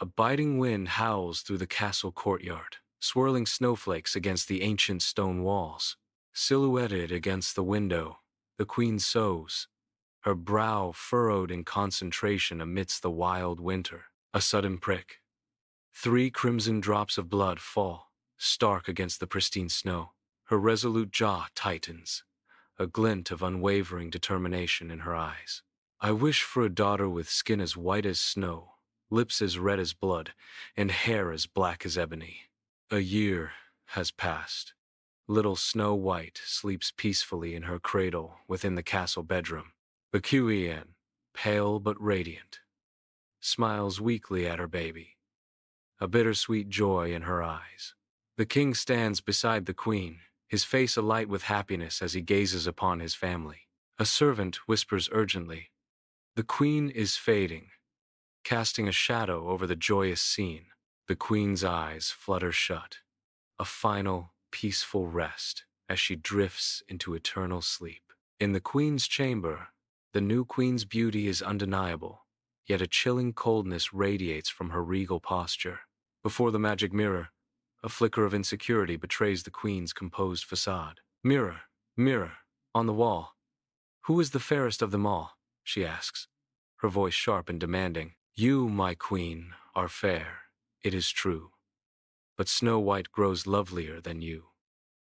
A biting wind howls through the castle courtyard, swirling snowflakes against the ancient stone walls. Silhouetted against the window, the queen sews, her brow furrowed in concentration amidst the wild winter. A sudden prick. 3 crimson drops of blood fall, stark against the pristine snow. Her resolute jaw tightens, a glint of unwavering determination in her eyes. I wish for a daughter with skin as white as snow, lips as red as blood, and hair as black as ebony. A year has passed. Little Snow White sleeps peacefully in her cradle within the castle bedroom. Bakuian, pale but radiant, smiles weakly at her baby, a bittersweet joy in her eyes. The king stands beside the queen, his face alight with happiness as he gazes upon his family. A servant whispers urgently, "The queen is fading," casting a shadow over the joyous scene. The queen's eyes flutter shut, a final, peaceful rest as she drifts into eternal sleep. In the queen's chamber, the new queen's beauty is undeniable, yet a chilling coldness radiates from her regal posture. Before the magic mirror, a flicker of insecurity betrays the queen's composed facade. "Mirror, mirror, on the wall, who is the fairest of them all?" she asks, her voice sharp and demanding. "You, my queen, are fair, it is true, but Snow White grows lovelier than you,"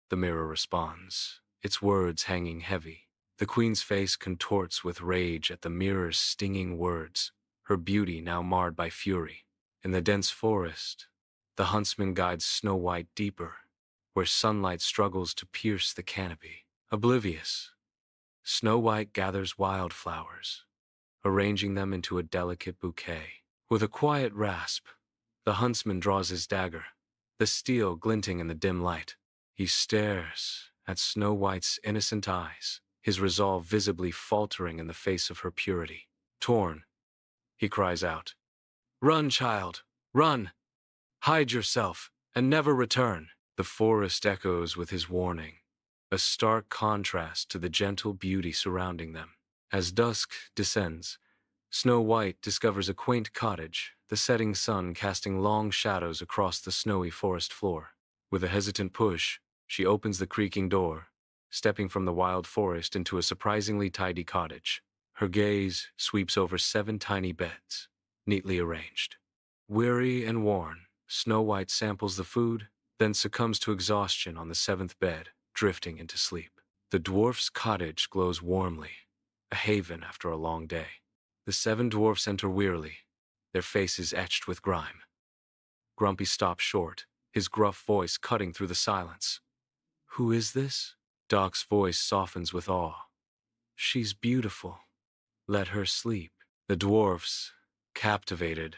the mirror responds, its words hanging heavy. The queen's face contorts with rage at the mirror's stinging words, her beauty now marred by fury. In the dense forest, the huntsman guides Snow White deeper, where sunlight struggles to pierce the canopy. Oblivious, Snow White gathers wildflowers, arranging them into a delicate bouquet. With a quiet rasp, the huntsman draws his dagger, the steel glinting in the dim light. He stares at Snow White's innocent eyes, his resolve visibly faltering in the face of her purity. Torn, he cries out, "Run, child, run! Hide yourself, and never return!" The forest echoes with his warning, a stark contrast to the gentle beauty surrounding them. As dusk descends, Snow White discovers a quaint cottage, the setting sun casting long shadows across the snowy forest floor. With a hesitant push, she opens the creaking door, stepping from the wild forest into a surprisingly tidy cottage. Her gaze sweeps over 7 tiny beds, neatly arranged. Weary and worn, Snow White samples the food, then succumbs to exhaustion on the 7th bed, drifting into sleep. The dwarfs' cottage glows warmly, a haven after a long day. The 7 dwarfs enter wearily, their faces etched with grime. Grumpy stops short, his gruff voice cutting through the silence. "Who is this?" Doc's voice softens with awe. "She's beautiful. Let her sleep." The dwarfs, captivated,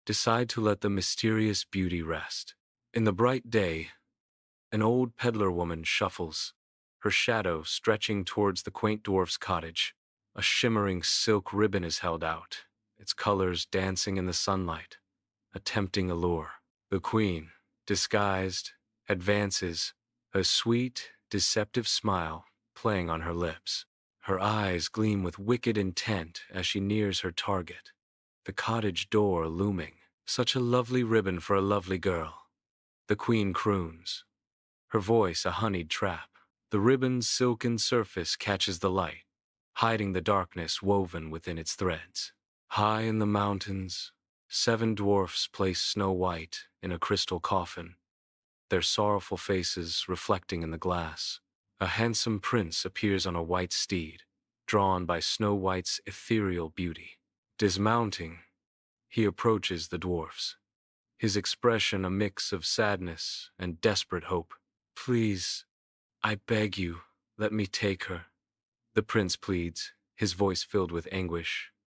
decide to let the mysterious beauty rest. In the bright day, an old peddler woman shuffles, her shadow stretching towards the quaint dwarf's cottage. A shimmering silk ribbon is held out, its colors dancing in the sunlight, a tempting allure. The queen, disguised, advances, a sweet, deceptive smile playing on her lips. Her eyes gleam with wicked intent as she nears her target, the cottage door looming. "Such a lovely ribbon for a lovely girl," the queen croons, her voice a honeyed trap. The ribbon's silken surface catches the light, hiding the darkness woven within its threads. High in the mountains, 7 dwarfs place Snow White in a crystal coffin, their sorrowful faces reflecting in the glass. A handsome prince appears on a white steed, drawn by Snow White's ethereal beauty. Dismounting, he approaches the dwarfs, his expression a mix of sadness and desperate hope. "Please, I beg you, let me take her," the prince pleads, his voice filled with anguish.